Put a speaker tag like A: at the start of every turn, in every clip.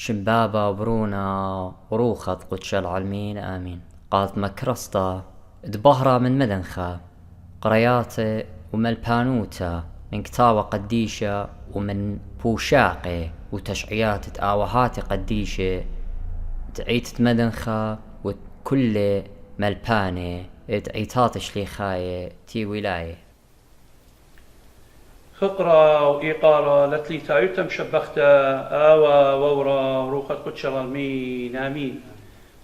A: شمبابا برونا وروخط قدش العالمين آمين. قالت مكرسطة دبهرة من مدنخة قرياتي وملبانوتا من كتاوة قديشة ومن بوشاقي وتشعيات تآوهاتي قديشة تعيت مدنخة وكل ملباني تعيتات شليخاية تي ولاية
B: فقرة وإيقارة لتلي تايوتا مشبختة آوى وورا وروخة قدش العالمين آمين.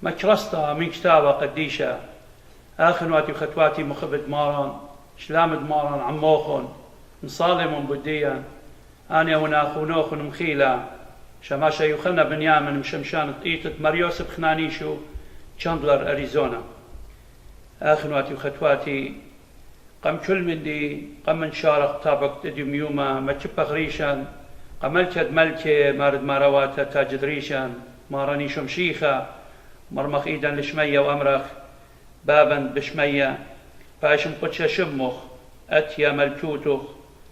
B: مكرسطة من كتابة قديشة آخنواتي وختواتي مخبد ماران شلامد ماران عموخن نصالم بديا أنا وناخونوخ مخيلة شماشا يخلنا بنيامن مشمشان طيطة مريوس بخنانيشو تشاندلر أريزونا. آخنواتي وختواتي قم كل من دي قم من شارق طابق تديم يوما ما تشبخ ريشان قملتد ملكة مارد مارواتا تاجد ريشان ماراني شمشيخة مرمخ إيدا لشمية وأمرخ بابا بشمية باشم قدشة شمخ أتيا ملكوتخ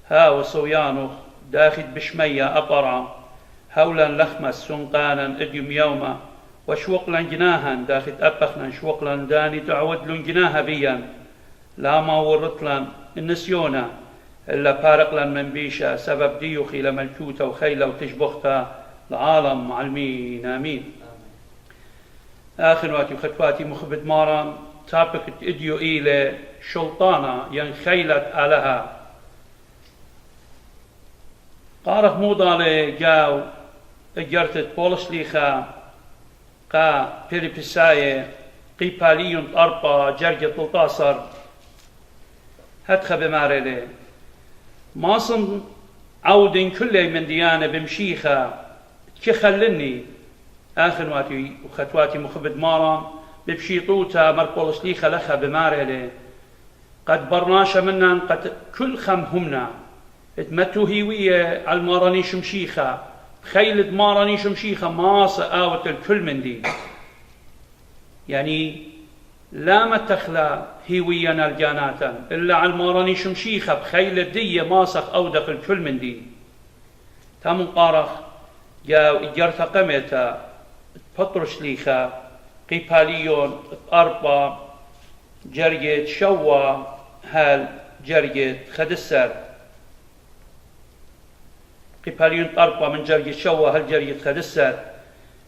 B: ها وصويانخ داخل بشمية أطرع هولا لخمس سنقانا اديم يوما وشوقلا جناها داخل أبخنا شوقلا داني تعود لن جناها بيا لا ما ورطلا النسيونا إلا بارقلا من بيشا سبب ديوخي لملكوتا وخيلة وتشبختا العالم معلمين آمين. آخر واتي وختواتي مخبد مارا تابك اديو إيلي شلطانا ينخيلت آلها قارخ موضالي جاو اجرتت بولس ليخا قا بيريبساية قيباليون أربا جرجة لطاصر هدخى بمارلي ماصم عودن كل من ديانة بمشيخة تخلني آخر واتي وختواتي مخبد مارا ببشيطوتا مرقولس ليخة لخى بمارلي قد برناشا منن قد كل خمهمنا اتمتو هيوية على الماراني شمشيخة خيلة ماراني شمشيخة ماصة آوت الكل من دي يعني لا ما تخلى هيوية نرجاناتا إلا على الماراني شمشيخة بخيلة دية ماسخ أودق الكل من دي تامن قارخ جاو إجارتا قميتا بطرش ليخة قيباليون أربا جريت شوا هال جريت خدسر قيباليون أربا من جريت شوا هال جريت خدسر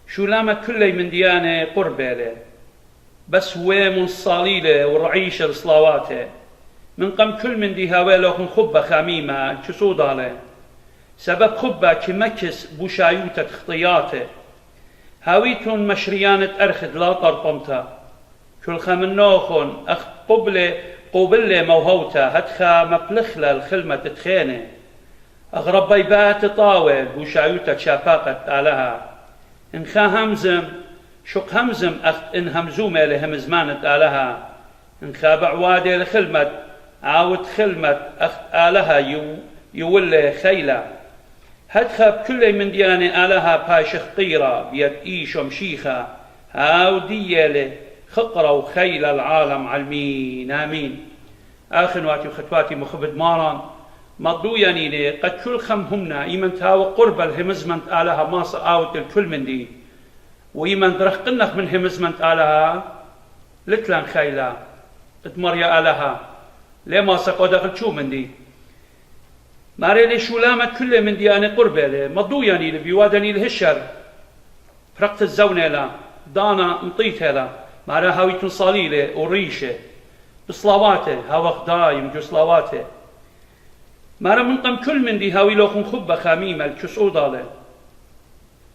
B: شو لامة كل من ديانة قربالة بس وين صاليلة ورعيشة الصلاواته من قم كل من دي هاويلوخن خبة خميمة كسودالة سبب خبة كمكس بوشايوتة خطياته هاويتون مشريانة أرخد لا طرطمتا كل خمنوخن أخ قبلة موهوتا هدخا مبلخلة الخلمة تتخينه أغرب بيبات طاول بوشايوتة شافاقة آلها إنخا همزم شق همزم أخت إن همزومة لهمزمانة آلها إن خابع وادي لخلمة عاود خلمة أخت آلها يولي خيلة هدخب كل من ديانة آلها باشخ طيرة بيد إيش ومشيخة هاو ديالي خقرة وخيلة العالم علمين آمين. آخر واتي وختواتي مخبد ماران مضو يانيني قد كل خمهمنا إيمن تاو قرب الهمزمنت آلها ماص آوت الكل من دي ويمن درخ قنخ من همزمنت آلها لتلان خيلا تمريا آلها لما سقو دخل شو من دي ماريلي شو لامت كل من ديانة قربة لي مضو يعني بيوادني الهشر فرقت الزونة لا دانا مطيتها لا مارا هاويتون صاليلة وريشة بصلاواته هاوخ دايم جو صلاواته مارا منقم كل من دي هاوي لوخن خبة خميمة الكسودالة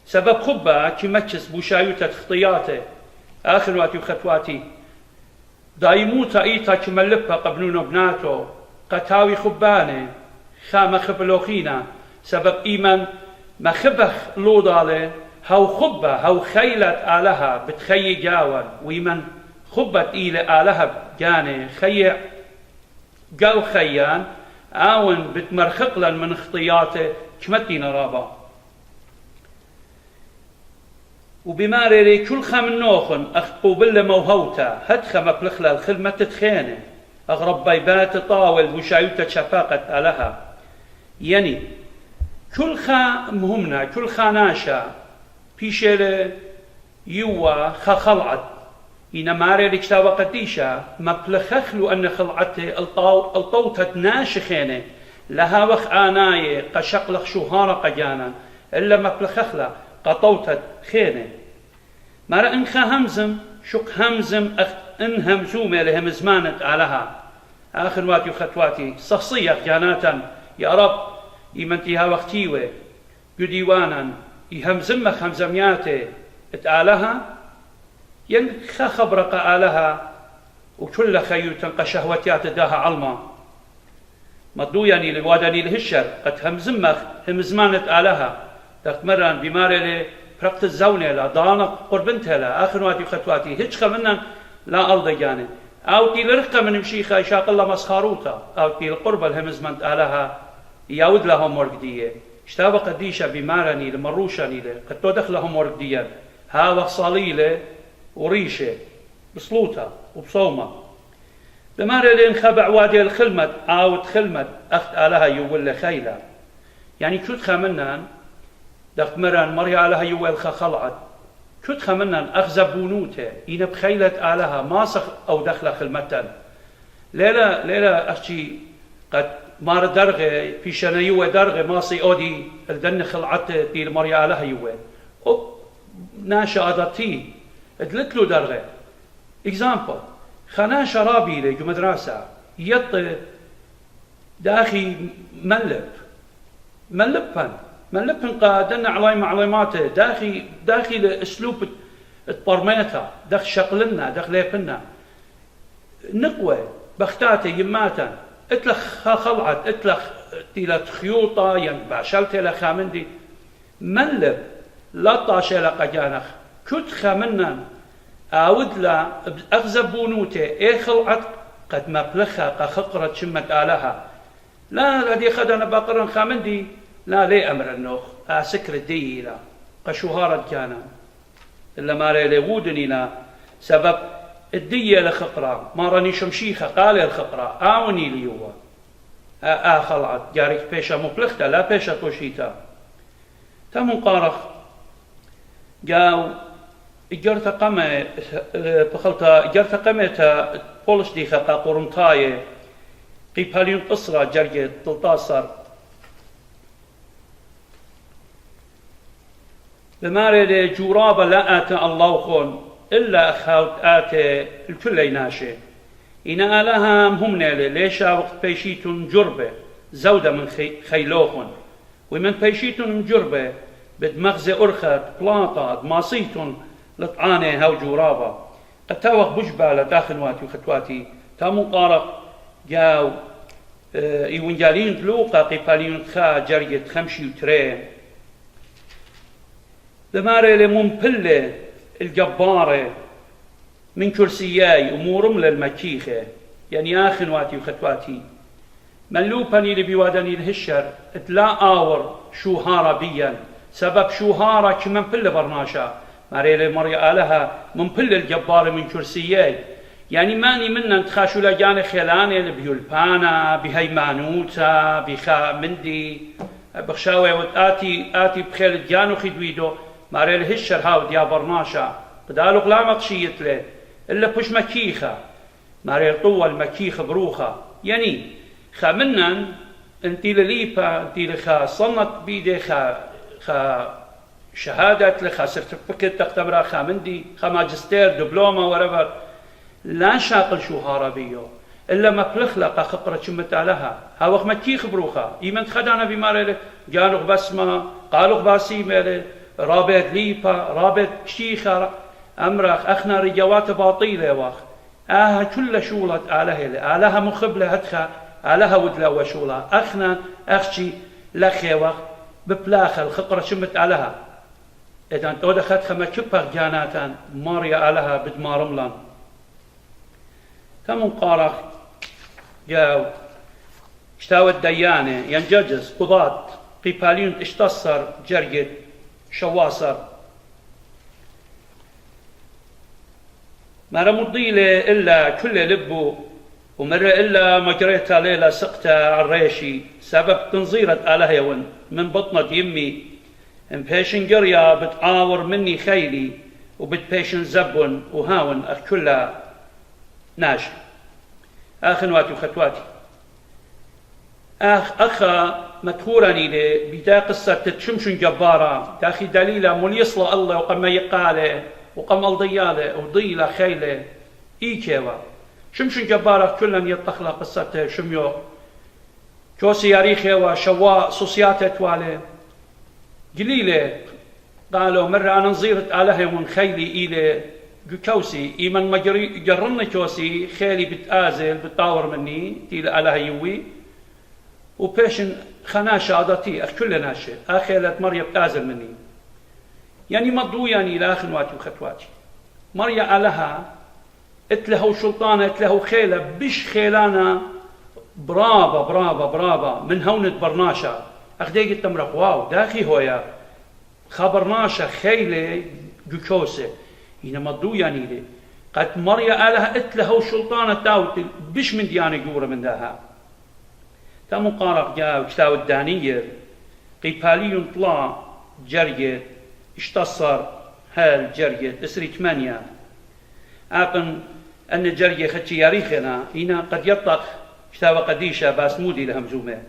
B: سبب خبة كمكس بوشايوتة خطياته آخر واتي وختواتي دايموتا إيتا كملبها قبنون بناتو قتاوي خبانه خام خبلوخينا سبب إيمان ما خبخ لوضالي هاو خبة هاو خيلة آلها بتخيي جاول ويمن خبت إيلة آلها جاني خي قاو خيان آون بتمرخقلا من خطياته كمتين رابا وبماري كل خم نوخن أخطو بلا موهوتا هدخ مبلخلا الخلمة تتخينه أغرب بيبات طاول وشايوتا شفاقة آلها يعني كل خا مهمنا كل خاناشا بيشيل يوا خلعت إن ماري الكتابة قديشة ما بلخخلو أن خلعته الطوتة ناشخينة لها وخ آناية قشقلخ شهارة قجانا إلا ما بلخخلا قطوتة خينة مارا إنخا همزم شك همزم إن همزومة لهم زمانت علىها آخر واتي وخطواتي شخصية جاناتا يا رب يمنتيها وقتيوه قديوانا يهمزمخ همزمياته اتعالها ينخا خبرق آلها وكل خيوتا قشهوتيات داها علما مضو يعني لواداني الهشر قد همزمخ همزمانت آلها تقمران بماري فرقت الزونة لا ضانق قربنتها لا آخر واتي وخطواتي هيج خمنا لا أرض جاني أو تي لرقة من مشيخة يشاق الله مسخاروتا أو تي القربة الهمزمانت آلها يعود لهم ورقدية اشتابة قديشة بمارني لمروشاني له قد تدخلهم ورقديا ها وصاليلة وريشة بصلوتا وبصومة بمارة لين خبع وادي الخلمت أو تخلمت أخت آلها يول خيلة يعني شو تخمنان دخت مران مريا آلها يول خلعت شو تخمنان أخذ بونوته إن بخيلة آلها ماسخ أو دخل خلمتا ليلة أشي قد مار درغة في شنيوة درغة ماسي أودي الدن خلعت في المريا آلها يول ناشا أدرتي ادلت له درغة example خنا شرابي لي جو مدرسة يط داخي ملبن قادنا علاماته داخي لأسلوب الطرميتا داخل شقلنا داخل ليبنا نقوة بختاته يماتا اتلخ خلعت اتلخ تيلت خيوطة ينباشلت إلى خامندي ملب لطاش إلى قجانخ كنت خامنا أود لا أغزب بونوته إيه خلعت قد ما بلخها قخقرت شمت آلها لا دي خدنا باقرن خامندي لا لي أمر النوخ سكر الدي لا قشوهارت كان إلا ما رأي لغودني لا سبب الدية لخقرة ما راني شمشيخة قال الخقرة آوني ليوا خلعت جارك بيشا مبلختا لا بيشا توشيتا تامون قارخ جاو إجرت قمة بخلطة إجرت قمة بولش ديخة قرنطاية قيباليون قصرة جرجة تلطاسر بمارد جورابة لا آتى الله خون إلا أخاوت آتى الكل ناشي إن آلها هم نالي ليشا وقت بيشيتون جربة زودة من خيلوخون ومن بيشيتون جربة بدمغزة أرخت بلاطة ماصيتون لطعانة هاو جورابة قد تاوخ بجبالة داخل واتي وخطواتي تامو قارق جاو إيوانجالين تلوقا قيباليون خا جرية خمشي وترين دمارة لمنبلة الجبارة من كرسياي أمورم للمكيخة يعني آخن واتي وخطواتي ملوبني لبيوادني الهشر اتلا آور شوهارة بيا سبب شوهارة كمن بل برناشا ماري مريا آلها من بل الجبارة من كرسياي يعني ماني منا تخاشو لجان خيلاني لبيولبانا بهيمانوتا بخا مندي بخشاوي وآتي بخيل جانو خدويدو ماري الهشر هاو ديا برناشا قدالو لا مقشيت له إلا بش مكيخة ماري طول مكيخة بروخة يعني خامنا انتي لليبا انتي لخا صنت بيدي خا شهادة لخا سيرتيفيكت تختبرها خامندي خا ماجستير دبلومة ورفر لا شاقل شو هاربيو إلا ما بلخلق خقرة شمت لها هاوخ مكيخ بروخة يمن خدانا بماري جانوغ بسمة قالوغ باسي مالي رابط ليبا رابط شيخة أمرخ أخنا رجوات باطيلة واخ كل شولة آلها مخبلة هدخة آلها ودلا وشولة أخنا أخشي لخي واخ ببلاخة الخقرة شمت آلها إذا أنت ودخلت خما كبه جاناتا ماريا آلها بدمارملان كم قارخ جاو اشتاوى الديانة ينججز قضاة قيباليون اشتصر جرجد شواصر ما رمضيلة إلا كل لبو ومرة إلا مجريتها ليلة سقتها عالريشي سبب تنظيرة آلها يون من بطنة يمي ان بيشن قرية بتعاور مني خيلي وبتبيشن زبون وهاون أخ كلها ناجي. أخواتي وخطواتي أخا مذكورني لي بدا قصة تشمشن جبارة تاخي دليلة مليصلة الله وقم يقاله وقم الضياله وضيلة خيله إيكيوا شمشن جبارة كلن يطخلا قصته شميو كوسي ياريخي وشواء صوصياته توالي قليلة قالوا مرة أنا نظيرت آلهي من خيلي إلي كوسي إيمن ما جرن كوسي خيلي بتآزل بتطاور مني تيل آلهي يوي وبيشن خناشة عضتي كل ناشة آخيلت مريا بتآزل مني يعني مضو يعني لآخنواتي وخطواتي مريا آلها اتلهو شلطانة اتلهو خيلة بش خيلانا برابا برابا برابا من هونة برناشة أخديك التمرق واو داخي هويا خبرناشة خيلة جوكوسة هنا مضو يعني لي قد مريا آلها اتلهو شلطانة تاوت بش من ديانة جورة من داها تامو قارق جاو كتاو الدانير قيبالي طلع جريت اشتصر هال جريت اسري 8 أقن أن جرية ختي ياريخنا هنا قد يطلق كتاب قديشة باسمودي لهمزومه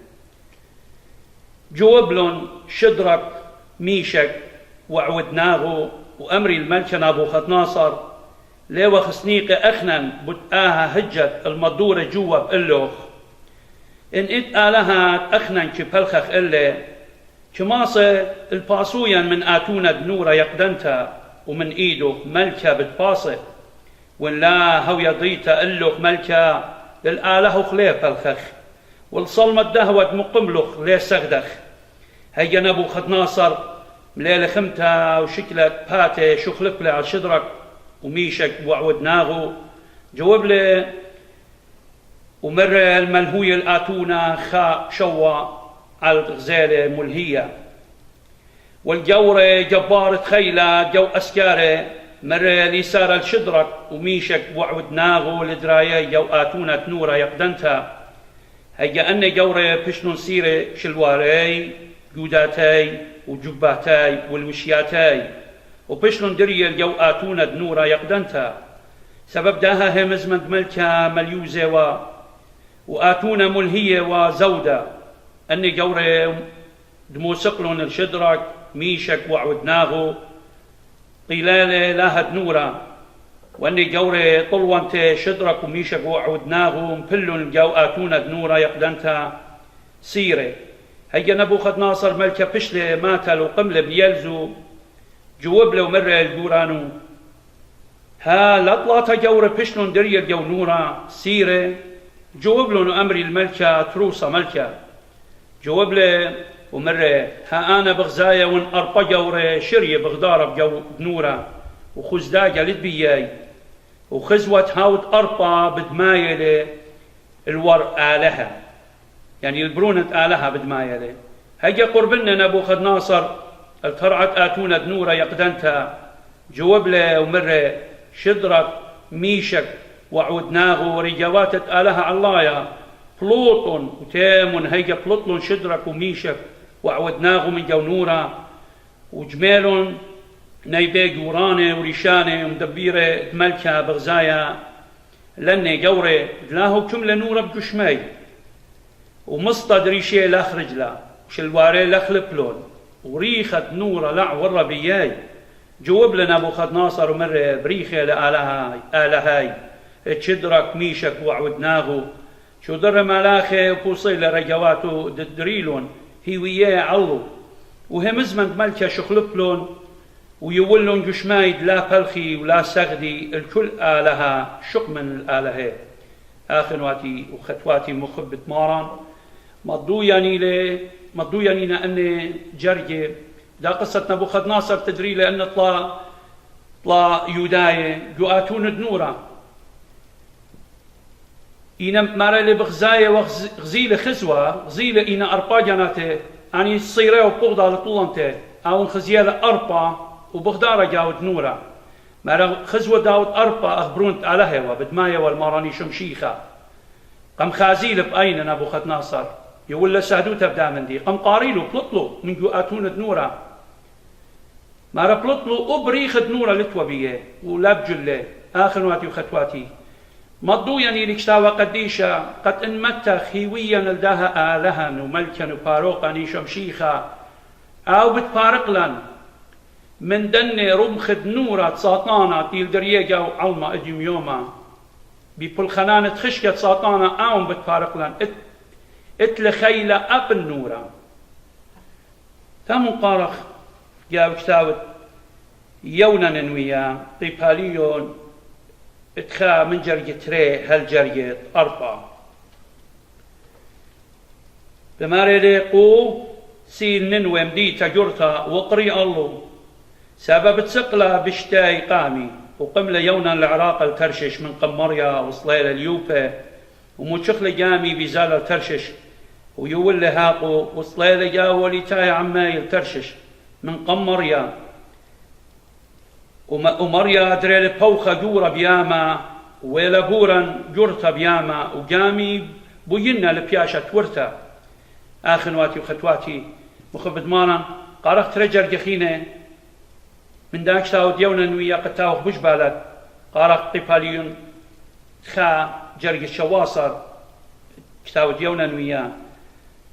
B: جوابلون شدرك ميشك وعودناه وأمري الملك نابوخذ ليوا خسنيقة أخنن بتآها هجت المدورة جوا بقلوخ إن إت آلها أخنن كبلخخ إلي كماصة الباسويا من آتونا دنورة يقدنتا ومن إيدو ملكة بتباصة وإن لا هو يضيتا إلوخ ملكة للآله خليه بلخخ والصلمة دهوت مقملخ ليه سغدخ هيا نابوخذ مليلة خمتا وشكلت باتي شخلق لي على شدرك وميشك وعودناغو جواب لي ومر الملهوية الآتونا خا شوا على الغزالة ملهية والجورة جبارة خيلة جو أسكارة مر ليسار الشدرك وميشك وعودناغو لدرايا جو آتونا تنورة يقدنتا هيا أن جورة بشنون سيرة شلواري جوداتي وجباتاي والوشياتاي وبشلون دري الجو آتونا دنورا يقدنتا سبب داها همزمند ملكا مليوزة وآتونا ملهية وزودة أني جوري دموسقلون الشدرك ميشك وعودناغو قلالة لاها دنورا وأني جوري طلوانت شدرك وميشك وعودناغو مبلون الجو آتونا دنورا يقدنتا سيرة هيا نبوخذ ملكة بشلة ماتل وقملة بيلزو جواب له مرة الجورانو ها لطلاتا جورة بشلون دريا الجو نورا سيرة جواب له أمري الملكة تروسا ملكة جواب له ومرة ها أنا بغزايا وان أربا جورة شرية بغدارة بجو نورا وخزداجة لدبياي وخزوة هاوت أربا بدماية الور آلها يعني البرونة آلها بدماية هيا قربنا نبوخذ الترعت آتونا دنورة يقدنتا جواب له ومرة شدرك ميشك وعودناغو ورجوات آلها علايا بلوطن وتامن هيا بلوطن شدرك وميشك وعودناغو من جونورة وجمالون نيبي جورانة وريشانة ومدبيرة ملكة بغزايا لني جورة دلاهو كملة نورة بجشمي ومصطد ريشي لاخرج لا شلواري لخلبلون وريخت نورة لع والربياي جواب لنا نبوخذ ومرة بريخة لآلهاي تشدرك ميشك وعودناغو شو در ملاخي وبوصي لرجواتو ددريلون هي وياه علو وهم زمن ملكة شخلبلون ويولون جشمايد لا بلخي ولا سغدي الكل آلها شق من الآلهة آخنواتي وخطواتي مخبة ماران مضو يعني أن جرجة دا قصة نبوخذ تدري لأن طلع يوداية جو آتون دنورا إنا مارالي بغزاية وغزيلة خزوة غزيلة إنا أربا جاناته يعني الصيرة وبغضة لطولانته أو خزيالة أربا وبغدارة جاود نورا مارا خزوة داود أربا أخبرونت آلهة بدماية والماراني شمشيخة قم خازيل بأين نبوخذ يقول له سهدوته بدا من دي قم قاريلو بلطلو من جو آتون دنورا ما ربلطلو أبريخ نورا لتوبيه ولا بجله آخر واتي وختواتي مضو يعني لكشتاوى قديشة قد انمتا خيويا لداها آلها وملكا وباروقا نيشم شيخا أو بتبارقلن من دني رمخد نورا ساطانا تيل دريجا وعلما اديم يوما بيبول خنانة خشكة ساطانا أو بتبارقلن اتلخيلة أب النورا ثم قارخ جاو كتاوت يونا ننويا طيباليون اتخا من جرجة ري هالجرجة أربعة بماري قو سين ننوي مديتا جرتا وقري الله سبب تسقلا بشتاي قامي وقمل يونا العراق الترشش من قمريا وصليل اليوبة وموشخل جامي بزال الترشش ويول هاقو وصليل جاولي تاي عماي الترشش من قمريا ومريا دريل بوخا جورا بياما ويلا جورا جرتا بياما وجامي بوينا لبياشا تورتا آخنواتي وختواتي مخبد مانا قارخ ترجر جخينة من داك تاود يونا نويا قتاوخ بجبالات قارخ قباليون خا جرج الشواصر تاود يونا نويا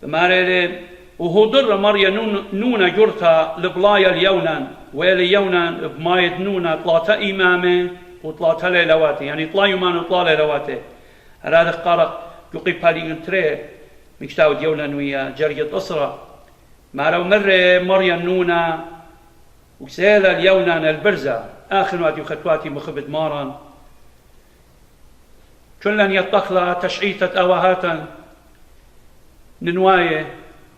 B: بماري وهو در مريا نونا جرتا لبلايا اليونان ويلي يونان بمايد نونا طلاتا إمامه وطلاتا ليلواتي يعني طلا يومان وطلا ليلواتي هذا قارخ قباليون تري مكتاود يونان ويا جرجة أسرة ما لو مريا نونا وسيلا اليونان البرزة آخر واتي وختواتي مخبد ماران كلن يطخلا تشعيتة أواهاتا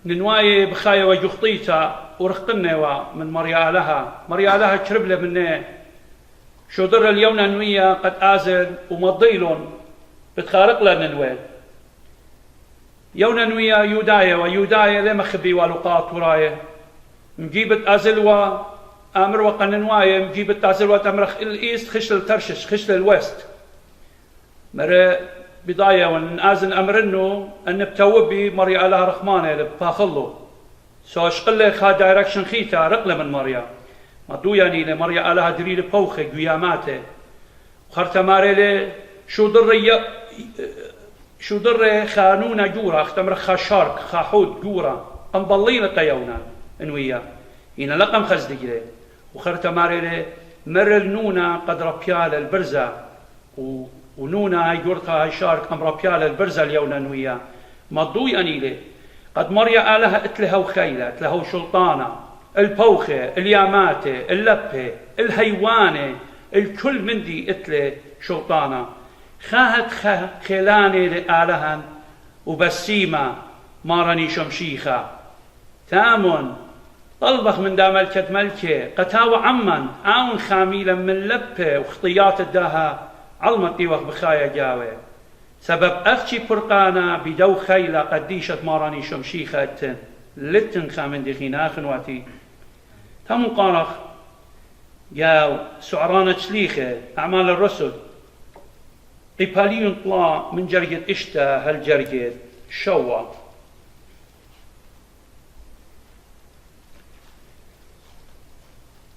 B: ننواية بخايا وجخطيتا ورختنوا من مريا لها تشربله منه شو در اليونان ويا قد آزل ومضيلون بتخارق لنا نويل يونا ويا يودايا لما خبي والوقات ورايه مجيبت أزلوا أمر وقننوايا مجيبت أزلوا تمرخ الإيست خشل الترشش خشل الوست مرة بداية ونأزل أمرنو أن بتوبي مريا لها رحمانة لباخلو سو اشقله خا دايركشن خيتا رقله من مريا ما دو يعني لمريا لها دريل بوخه قياماته وخرت ماري شو در خانونا جورا اختمر خاشارك خاحود جورا انضلينا قيونا انويا هنا لقم خزدقله وخرت ماري مر النونا قد ربيال البرزه ونونا جورتا شارك ام ربيال البرزه اليونا انويا مضوي انيله قد مريا لها اتلها وخيله اتلها وشلطانه البوخه الياماته اللبه الهيوانه الكل من دي اتله شلطانه خاهت خيلاني لآلهن وبسيمة مارني شمشيخة تامون طلبخ من دا ملكة قتاوى عمن آون خاميلا من لبه وخطيات الداها علمتي وخ بخايا جاوي سبب أختي فرقانا بدو خيلة قديشة مارني شمشيخة لتن خامن دي خيناخن واتي تامون قارخ جاو سعرانة شليخة أعمال الرسل قباليون طلع من جرجة إشتا هالجرجة شوا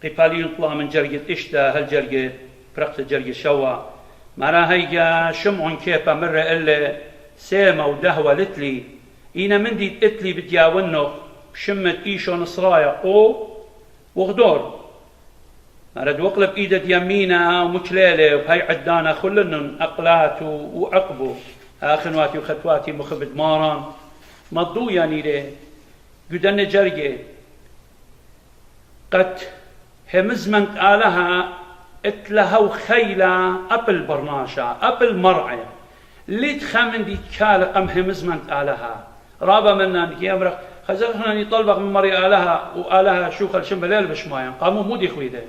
B: قباليون طلع من جرجة إشتا هالجرجة برقت جرجة شوا مرا هيجا شمعن كيفا مرة إلا سيما ودهوة لتلي إينا من دي اتلي بدياونو بشمت إيشو نصرايا قو وغدور مرد وقلب إيدة يمينة ومكليلة وبهي عدانا خلنن أقلات وعقبو آخنواتي وختواتي مخبد ماران مضو يعني ليه قدن جرجة قد همزمنت آلها اتلها وخيلة أبل برناشا أبل مرعي اللي تخمن دي كالقم همزمنت آلها رابا منا نكي أمرق خزرنا نطلبق من مري آلها وآلها شوخل شمبليل بشمايان قاموا مودي خويده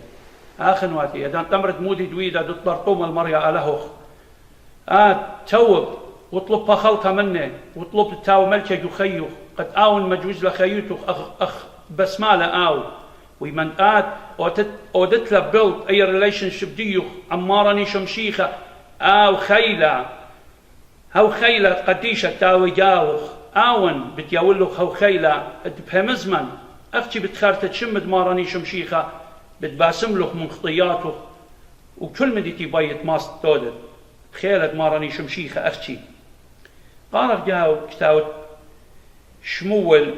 B: آخنواتي إذا تمرت مودي دويدا دطلر طوم المريا ألهوخ توب واطلب خلطة منه واطلب تاو ملكة يخيوخ قد آون مجوز لخيوتوخ أخ بسمالة آو ويمن أودت له بيلد أي ريليشن شيب ديوخ عمارني شمشيخة آو خيلة هاو خيلة قديشة تاوي جاوخ آون بتياولوخ هاو خيلة بهمزمن أختي بتخارت تشمد مارني شمشيخة بتباسم لك من خطياته وكل من ديتي بيت ماست تودد خيلت ماراني شمشيخة أختي قارق جاو كتاوت شمول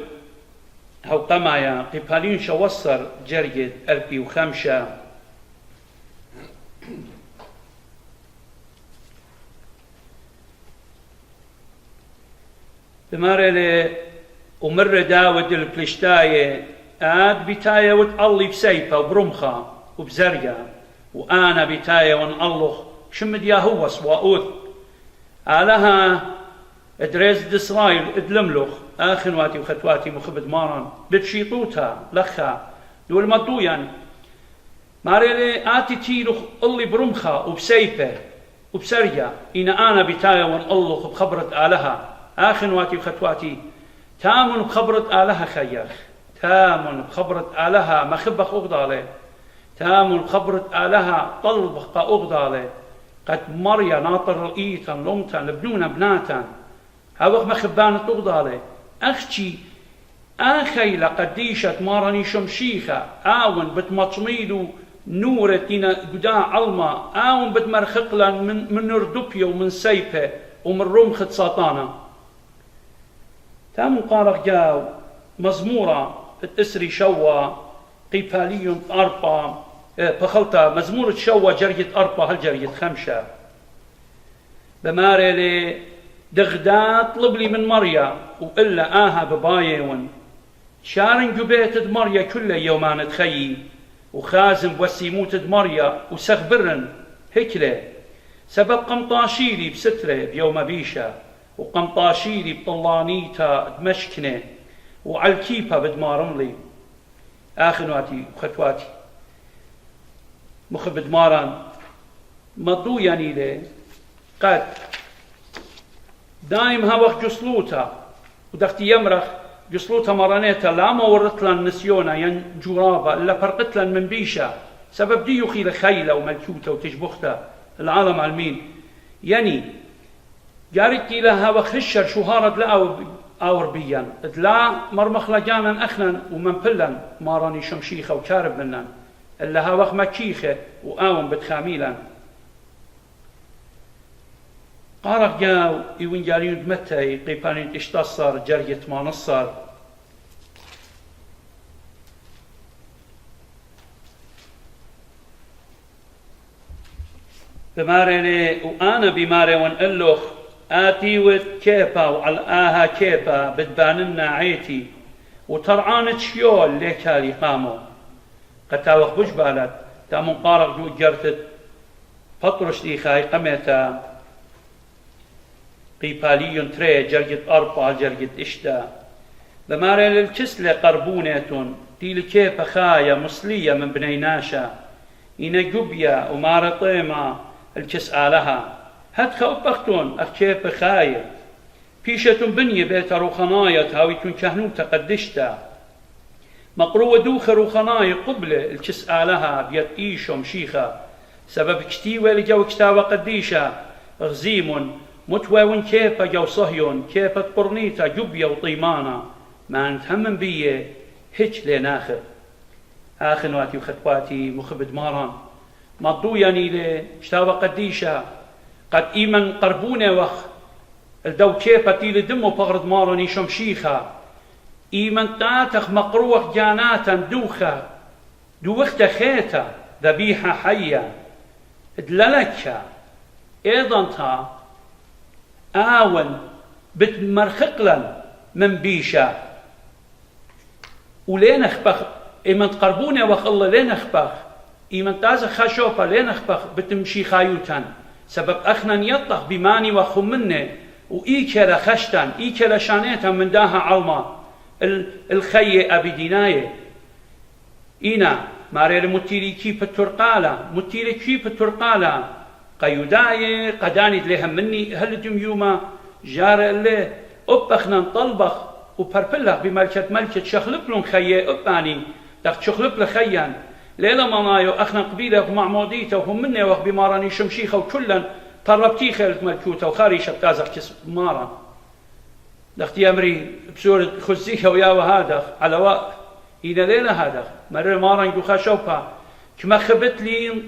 B: هو قمايا قبالين شوصر جرجد ألبي وخمشة بمارلي ومر داود الكليشتاية آد بتاية وتقلي بسيفة وبرمخة وبزرقة وأنا بتاية ونقلخ شمد يا هو سواؤذ آلها ادريز دسرايل ادلملخ آخنواتي وختواتي مخبد مارن بتشيطوتا لخا دول مدويا ماريلي آتي تيلخ اللي برمخة وبسيفة وبسرقة إن أنا بتاية ونقلخ بخبرة آلها آخنواتي وختواتي تامن بخبرة آلها خيخ تامن بخبرة آلها مخبخ أغضالي تامن بخبرة آلها طلبخ أغضالي قد مريا ناطر رئيتا لمتا لبنونا بناتا هاوخ مخبان أغضالي أختي آخي لقديشة مارني شمشيخة آون بتمطميلو نورة تينا قداع علما آون بتمرخقلا من نردوبيا ومن سيفة ومن رمخة ساطانا تامن قارق جاو مزمورة التسري شوا قيبالي أربا بخلطة مزمورة شوا جرية أربا هالجرية خمشة بمارلي دغداد طلب لي من مريا وإلا آها ببايون شارن جبيت مريا كل يومان تخيي وخازم بوسيموت مريا وسخبرن هكله سبب قمطاشيلي بسترة بيوم بيشا وقمطاشيلي بطلانيتا دمشكنه وعالكيبا بدمارملي آخنواتي وختواتي مخبد ماران مضو يعني لي قد دايم هاوخ جسلوتا ودختي يمرخ جسلوتا مرانيتا لا ما ورطلن نسيونا ين جرابا إلا فرقتلن من بيشا سبب دي يخيل خيلة وملكوتا وتجبختا العالم علمين يعني جارتي لها وخشر شهارة لا أور بيان لا مرمخ لجانا أخنا ومن بلن ماراني شمشيخة وكارب منن إلا هاوخ مكيخة وآون بتخاميلا قارق جاو يوين جاريون دمتاي قيبانين اشتصر جرية ما نصر بماريني وأنا بماري ونقلخ آتي وكيبا وعلقاها كيبا بدباننا عيتي وترعانة شيول ليكالي قامو قتاوخ بجبالت تامون قارق جو جرتت فطرش دي خاي قميتا قيباليون تري جرجت أربع جرجت إشتا بماري للكسلة قربونيتون دي لكيبا خايا مصلية من بنيناشا إنا جبيا ومارطيما الكس آلها هاد خوبختون أخشيب خاير بيشتون بنية بيت روخنايا تهاويتون كهنوتا قدشتا مقروة دوخ روخنايا قبلة الكس آلها بيت إيشو مشيخة سبب كتيوة لجو كتاوة قديشة غزيم متواون كيفا جو صهيون كيفا قرنيتا جبيا وطيمانا ما انتهمن بيه هيك لناخر آخنواتي وختواتي مخبد ماران مضو يعني لي كتاوة قديشة قد إيمن قربونة وخ الدو كيفا تيل دمو بغرد ماراني شمشيخة إيمن تاتخ مقروخ جاناتا دوخة دوخت خيتا ذبيحة حية دللكا أيضا تا آون بتمرخقلا من بيشا ولين اخبخ إيمن تقربوني وخ الله لين اخبخ إيمن تازا خشوفا لين اخبخ بتمشي خايوتان سبب أخنا يطلق بماني وخمني وإيكلا خشتان إيكلا شانيتا من داها علما الخي أبي ديناية إينا مارير متيري كيف الترقالة متيري كيف الترقالة قيوداية قداني لهم مني هل يوما جار اللي أبخنا نطلبخ وبربلخ بملكة ملكة شخلب لهم خيه أباني دخت شخلب لخيان ليلة منايو أخنا قبيلة ومعموديته وهم مني وخ بماراني شمشيخة وكلا طربتي خيلت ملكوته وخاريشة بتازخ كس مارا دختي أمري بسورة خزيها ويا وهذا على وقت إلى ليلة هذا مرر مارا يدو خشوبها كما خبت لي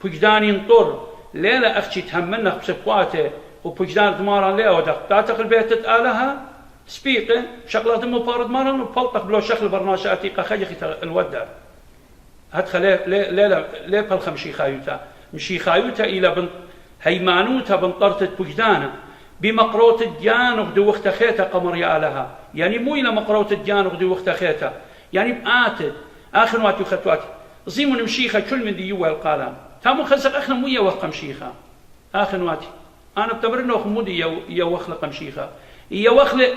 B: بجداني نطر ليلة أختي تهمنا بسبواته وبجدان دمارا ليه ودق تعتقل بيت آلها سبيقه شغلات مبارد مارن وبلطق بلو شكل برناشاتي قخيخي الودع هدخل ليه بلخ مشي خايوتا إلى بنت هيمانوتا بنطرت بجدانه بمقروت الديان وغدو وقت خيتا قمر يالها يعني مو إلى مقروت الديان وغدو وقت خيتا يعني بآتت آخر واتي وختواتي زيمون مشيخة كل من دي يوه القالام تامو خزق أخنا مو يوخ مشيخة آخر واتي أنا بتمرنه خمودي يوخ لقمشيخة يوخل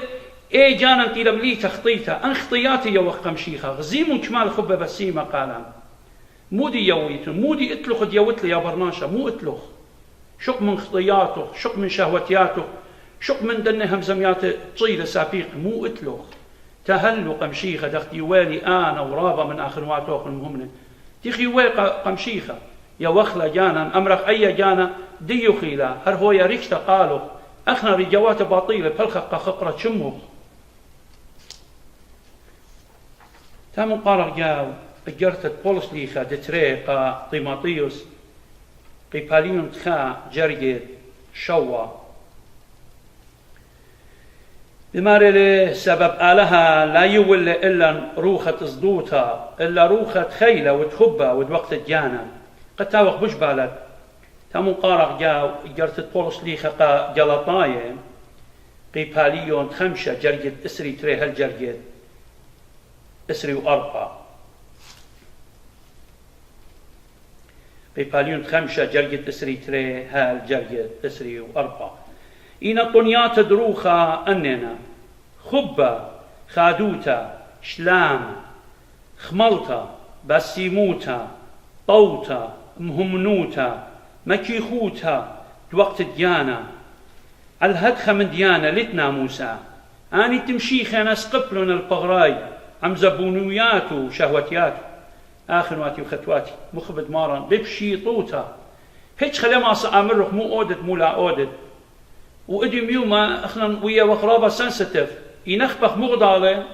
B: إيه جانا انتي لملي تخطيته أن خطياتي يوخ قمشيخة زيمون كمال خبة بسيمة قالام مودي يويتون مودي اتلخ ديوت لي يا برناشا مو اتلخ شق من خطياته شق من شهوتياته شق من دنه همزميات طيلة سابيق مو اتلخ تهلو قمشيخة دختي والي أنا ورابا من آخر واتوخ المهمنة تيخي وي قمشيخة يا وخلا جانا أمرخ أي جانا ديو خيلا هر هو يا ريكتا قالوا أخنا رجوات باطيلة بلخق خقرة شموخ تامو قارق جاو اجرتت بولس ليخا دتريقا طيماطيوس قيباليون تخا جرجد شوا بماري سبب آلها لا يول إلا روخة صدوتها إلا روخة خيلة وتخبة ودوقت الجانا قد تاوق بش بالك تامو قارق جاو اجرتت بولس ليخا جلطاية قيباليون خمشة جرجد اسري تري هالجرجد اسري وأربعة قيباليون خمسة جرجة تسري تري هال جرجة تسري وأربعة إنا طنيات دروخة أننا خبة خادوتا شلام خملتا بسيموتا طوتا مهمنوتا مكيخوتا دوقت ديانا الهدخة من ديانا لتنا موسى آني تمشيخ أنا سقبلن البغراي عم زبونيات وشهوتيات آخر واتي وختواتي مخبد ماران ببشي طوتا هيك خلي ما أمرخ مو أودد مو لا أودد وإدي ميوما أخنا ويا وقرابة سنسيتيف ينخبخ مغضالة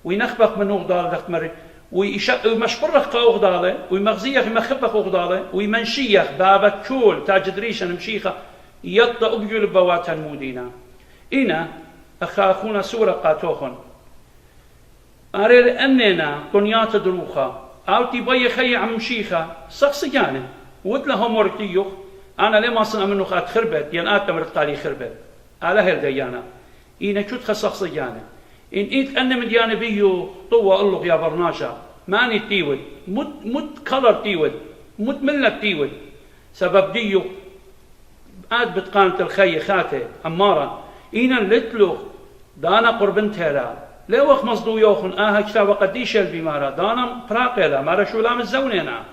B: وينخبخ من مغضالة دخت مري ويمشبرخ قاوغضالة ويمغزيخ يمخبخ غضالة ويمنشيخ بابا كول تاجدريشا نمشيخة يطا أبيو لبواتا المودينا إنا أخونا سورة قاتوخن أريد أننا طنيات دروخة أو تبي خي عم شيخة شخص جانه ودلهم ورتيوخ أنا لما صنع منه خات خربت ين آتم رتقالي خربت على هالديانا إنا شو تخصص جانه إن إنت أنا من ديانة بيو طوى الله يا برناشا ماني تيود مد كلر تيود مد ملة تيود سبب ديو آد بتقانت الخي خاته أمارا إنا لتلوخ دانا قربنتها لا لا وخ مصدو يوخن كتاب قديش البمارة دانا براقلا مارا شو لام الزونينا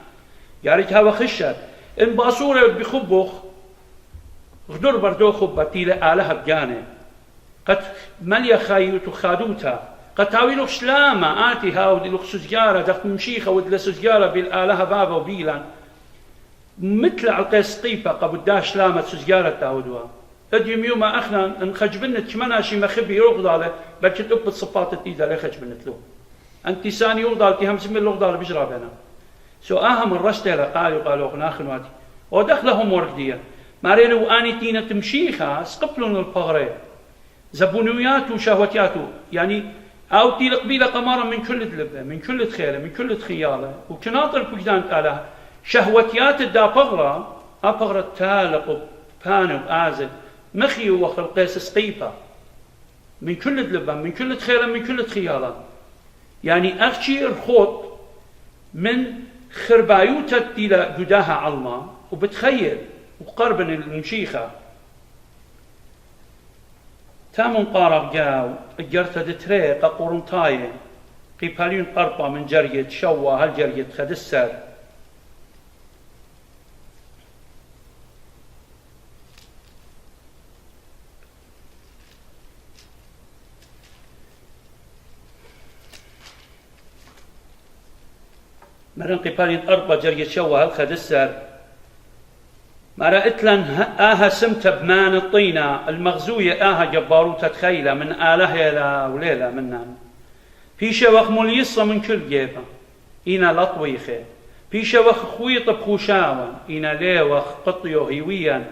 B: ياريك هوا خشت إن باصورة بخبوخ غدر بردو خبتي لآلها بجانه قد مليا خايوتو خادوتا قد تاويلو شلامة آتي هاودي لو سجارة دخت مشيخة ودل سجارة بالآلها بابا وبيلا مثل عالقيس طيبة قبدا شلامة سجارة تاودوها اديم يوما اخنا نخجبنت كمانا شي مخبي يغضاله بلكي تقبض صفات تيدا لا خجبنت له انت ثاني يغضال تي همس من الغضال بجرا بنا سو اهم الرشته قالوا ناخنواتي ودخلهم ورديه مارينو اني تينا تمشيخه سقبلون البغري زبونيات وشهوتيات يعني او تي قبيله قمره من كل دلبه من كل تخيله من كل تخياله وكناطر بوجدان تاعها شهوتيات الدا بغرة ابغرة تالق بان وازل مخي وخل قيس سقيفة من كل دلبة من كل تخيلة من كل تخيالة يعني أخشي الخوط من خربايوتة إلى جداها علما وبتخيل وقربن المشيخة تامن قارق جاو اجرت دتريق قرنطاية قيباليون قربة من جريد شوا هالجريد خدسر مرن قيبالين أربع جرية شوا هالخدسر مرا إتلن سمت بمان الطينة المغزوية جباروتة خيلة من آلهة وليلة منان في شوخ مليصة من كل جيبة إنا لطويخة پیش وقت خویط بخوشاون اینا لی وقت قطیو هیویان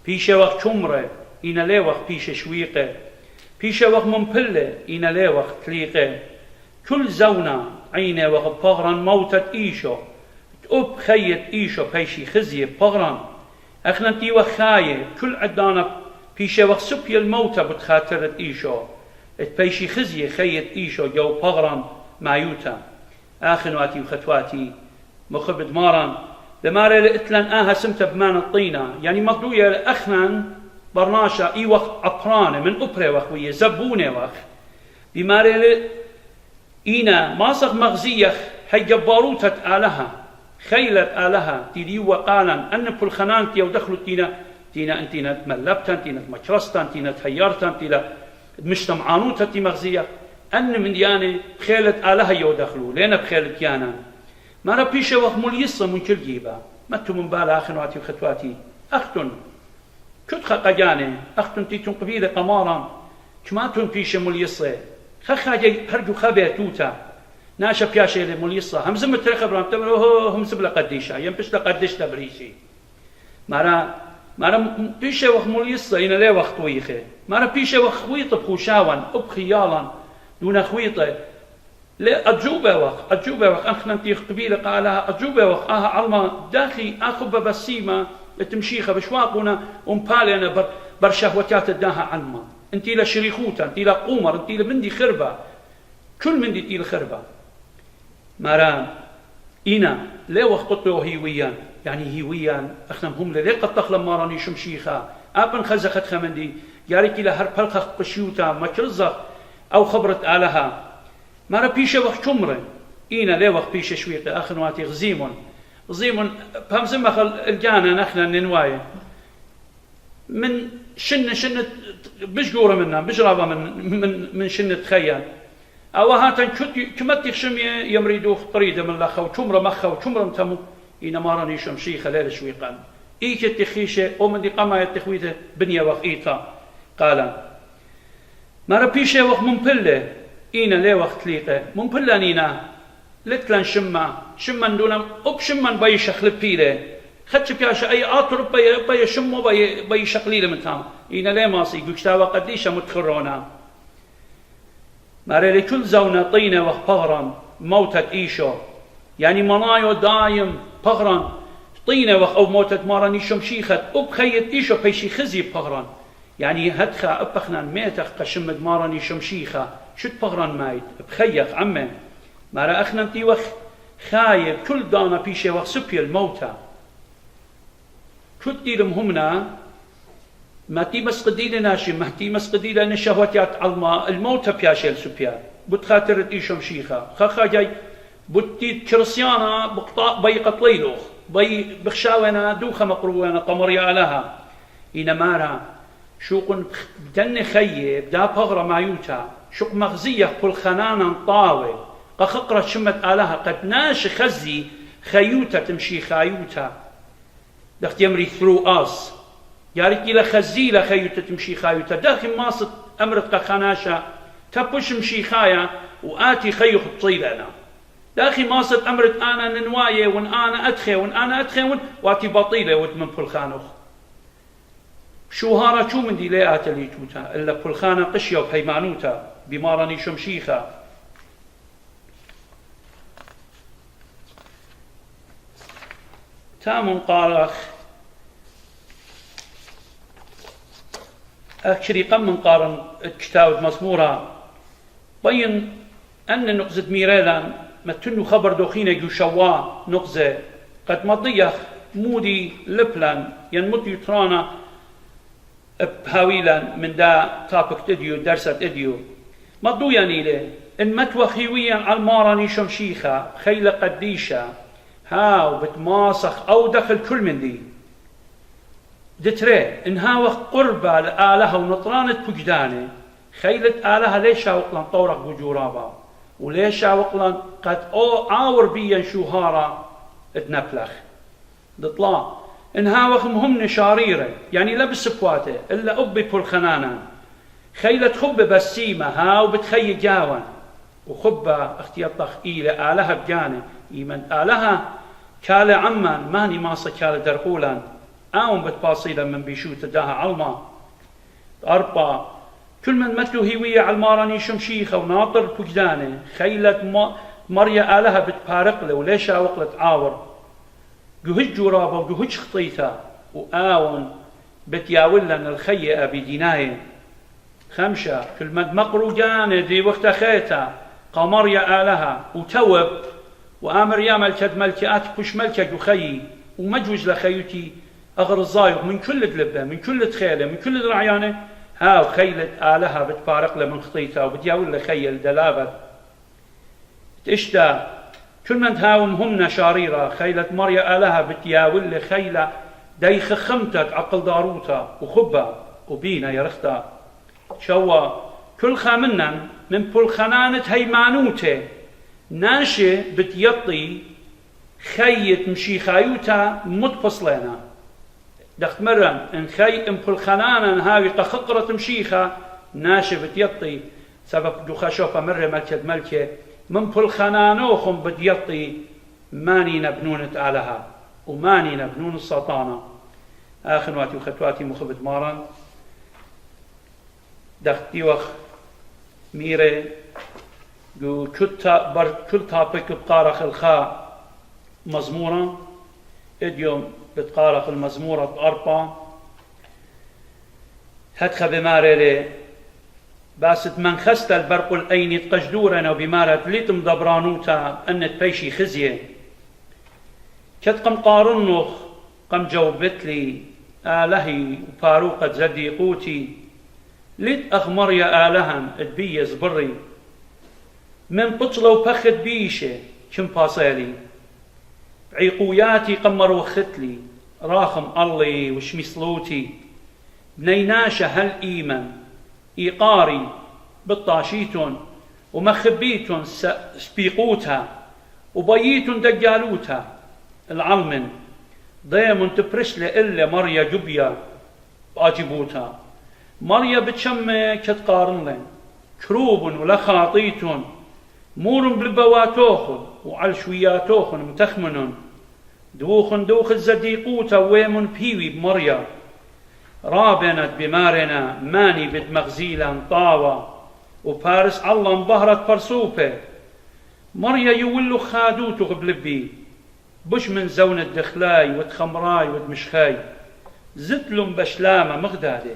B: پیش وقت چمره اینا لی وقت پیش شویقه پیش وقت منپله اینا لی وقت تلیقه كل زونا عينه وقت بغران موتت إيشو تقب خيت إيشو بيشي خزيه بغران أخنتي وخاية كل عدانا بيشي وقت سبي الموتى بتخاطرت إيشو بيشي خزيه خيت إيشو جو بغران معيوتا آخنواتي وخطواتي مخبد ماران لماري لإتلان سمت بمان الطينة يعني مقدوية أخنان برناشا إي وقت أبرانة من أبري وخوية زبونة وخ بماري إينا ماسق مغزيخ هي جباروتة آلها خيلت آلها تيدي وقالا أن كل خنان تيو دخلوا تينا انتينا تملبتن تينا تمكرستن تينا تهيرتن تينا مجتمعانوتة تي مغزيخ أن من دياني خيلت آلها يو دخلوا لينا بخيلت يانا ما ربيش وقت مليصة من كل جيبا متو من بالا آخنواتي وخطواتي أختن كتخا قجاني أختن تيتون قبيلة قمارا كماتون بيش مليصة خاجي هرجو خبي توتا ناشا بياشي لمليصة هم زمت رخبران تمرو هم سبلا قديشا ينبش لقديش تبريشي مارا بيشي وقت مليصة إنا ليه وقت ويخي مارا بيشي وقت خويطة بخوشاوان أبخيالا دون خويطة لا أجوبة وقت أخنا انتي قبيلة قالها أجوبة وقت علما داخي أخب بسيمة التمشيخة بشواقنا ومبالينا برشهوتات الداها علما انتي لا شريخوتا انتي لا قومر انتي لا مندي خربة كل مندي تي الخربة مارا إنا لا وقت قطلو هيويان يعني هيويان أخنا هم للي قد تخلم ماراني شمشيخة أبن خزخت خمندي ياريكي لهر بلخخ قشيوتا مكرزخ أو خبرت آلها مارا بيشة وقت شمرة إنا لا وقت بيشة شويقة أخنواتي غزيمون بهمزم أخل الجانا نخنا ننواية من شنة بجورة منا بجرابة من شنة خيال أو هاتن كمتي خشمية يمريدوخ طريدة من لخا وشمرة مخا وشمرة متمو إنا ماراني شمشي خلال شويقان إيك التخيشة أو من دي قاما يتخويته بنية وقيتا قالا مارا بيشة وقت منبلة إينا ليه وقت ليقة منبلة نينا لتلان شما دونا أب شما باي شخلب بيله خدش بياشا أي آطر باي شمو باي شقليله من تام إينا ليه ماسي قشتاوا قديشة متخرونا ماري كل زونا طينة وقت بغران موتت إيشو يعني منايو دايم بغران طينة وقت أو موتت ماراني شمشيخت أب خيت إيشو بيشي خزي بغران يعني هدخا أبخنا ميتخ قشمد ماراني شمشيخة شد بغران مايت بخيخ عمي مارا أخنا انتي وخ خايب كل دانا بيشي وخ سبي الموتى كل ديلم همنا ما تي بس قديلة ناشي ما تي بس قديلة نشهوتيات علما الموتى بياشي السبيا بتخاطر إيشو مشيخة خا جاي بتي كرسيانا بقطاء بي قطليلوخ بي بخشاونا دوخة مقرونا قمريا لها إنا مارا شوق بدن خيه بدا بغرة معيوتا شوق مغزية كل خنانا طاوي قخقرة شمت آلها قد ناش خزي خيوتا تمشي خايوتا دخت يمري ثرو آس ياريكي لخزي لخيوتا تمشي خايوتا داخل ماصد أمرت قخناشا تبش مشي خايا وآتي خيخ الطيلنا داخل ماصد أمرت أنا ننواية وان أنا أدخي واتي بطيلة وتمن بلخانوخ شو هارا شو من دي ليات اللي توتا إلا بلخانة قشية وبهيمانوتا بماراني شمشيخة تام قارخ أكشري قم من قارن كتاب مزمورة بين أن نقزة ميريلان ما تنو خبر دوخينة جو شوا نقزة قد مضيخ مودي لبلان ينمت يترانا بهاويلا من دا تابك تديو درسة اديو مضو يعني له إن متوى خيويا على الماراني شمشيخة خيلة قديشة هاو بتماسخ أو دخل كل من دي دتري إن هاو قربة لآلها ونطرانة بجدانة خيلة آلها ليش وقلان طورق بجورابا وليش وقلان قد أو عاور بيا شوهارا اتنبلخ دطلا إن هاو مهم شاريرة يعني لبس بواته إلا أبي بول خنانا خيلة خبة بسيمة هاو بتخي جاوان وخبة اختيار إلى آلها بجانة إيمن آلها كالة عمان ماني ماسة كالة درقولان آون بتباصيلا من بيشو تداها علما أربا كل من مثلو هيوية على الماراني شمشيخة وناطر بكدانة خيلة مريا آلها بتبارقله وليش وقلت عاور جهج جرابة وجهج خطيثة وآون بتياولن الخيئة بديناية خمسة كل من مقروجانة دي وقت خيتا قمريا آلها وتوب وآمر يا ملكة ملكات كش ملكة جخي ومجوز لخيوتي أغر الزايق من كل دلبة من كل تخيلة من كل رعيانة هاو خيلة آلها بتبارق له من خطيتها وبتياول له خيل دلابة تشتا كل من هاون همنا شاريرة خيلة مريا آلها بتياول له خيلة ديخ خمتت عقل داروتا وخبة وبينا يرختا شوا كل خامنا من بلخنانة هيمانوته ناشي بتيطي خيت مشي خايوتا متفصلينا دخت مرة ان خي ام بلخنانا هاوي تخقرة مشيخة ناشي بتيطي سبب دوخا شوفا مرة ملكة من بلخنانوخم بتيطي ماني نبنونة آلها وماني نبنون السلطانة آخر واتي وخطواتي مخبت مارا دختي وخ ميري جو كل تابك بقارخ الخاء مزمورة اديوم بتقارخ المزمورة أربعة هتخ بماري لي باست من خست البرق الأين تقجدورنا وبمارة ليتم دبرانوتا أنت بيشي خزية كتقم قارنخ قم جوبت لي آلهي وفاروقة زدي قوتي ليت أخمر يا آلهن ادبي زبري من بطلة وبخت بيشة كم باصالي عيقوياتي قمر وختلي راخم الله وشمي صلوتي بنيناشة هل إيمن إيقاري بالطاشيتون ومخبيتون سبيقوتها وبييتون دجالوتها العلمن ضيمن تبرش إلا مريا جبيا باجبوتها مريا بتشم كتقارن لين كروب ولا خاطيتون مور بالبواتوخن وعلى شوياتوخن متخمنون دوخ الزديقوتا ويمن بيوي بمريا رابنت بمارنا ماني بدمغزيلا طاوة وبارس الله انبهرت فرسوبة مريا يولو خادوتو قبلبي بش من زون الدخلاي وتخمراي وتمشخاي زتلم بشلامة مغدادة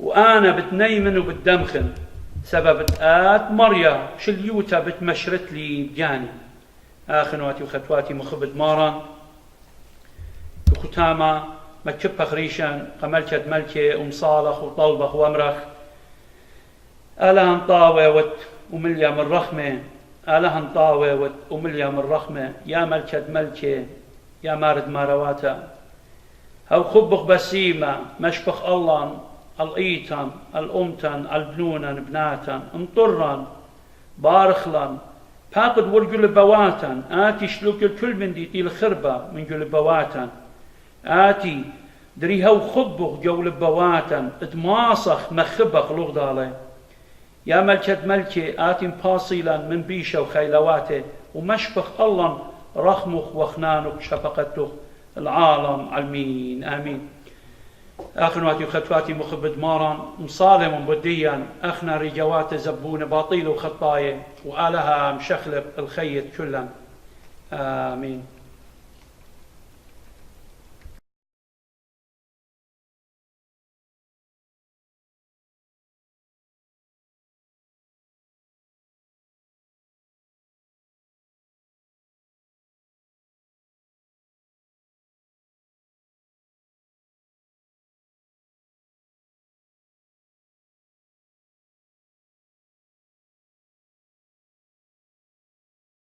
B: وأنا بتنيمن وبتدمخن سبب آت مريا شليوتا بتمشرت لي بجاني آخنواتي وخطواتي مخبت مارا وختاما ما تشبخ ريشان قملكت ملكة ومصالخ وطلبخ وامرخ آلهن طاوة ومليا من رخمة آلهن طاوة ومليا من رخمة يا ملكة ملكة يا مارد مارواتا هاو خبخ بسيمة مشبخ الله الأيتن الأمتن البنونن بناتن انطرن بارخلن باقد ورجل بواتن آتي شلوك الكل من دي الخربة من جل بواتن آتي دريها وخبخ جول بواتن اتماسخ مخبخ لغضالي يا ملكة ملكة آتي باصيلا من بيشة وخيلواته ومشبخ الله رخمخ وخنانك شفقتك العالم علمين آمين آخنواتي وخطواتي مخبد مارا مصالم بديا أخنا رجوات زبون باطيل وخطايا وآلها مشخلب الخيط كلا آمين.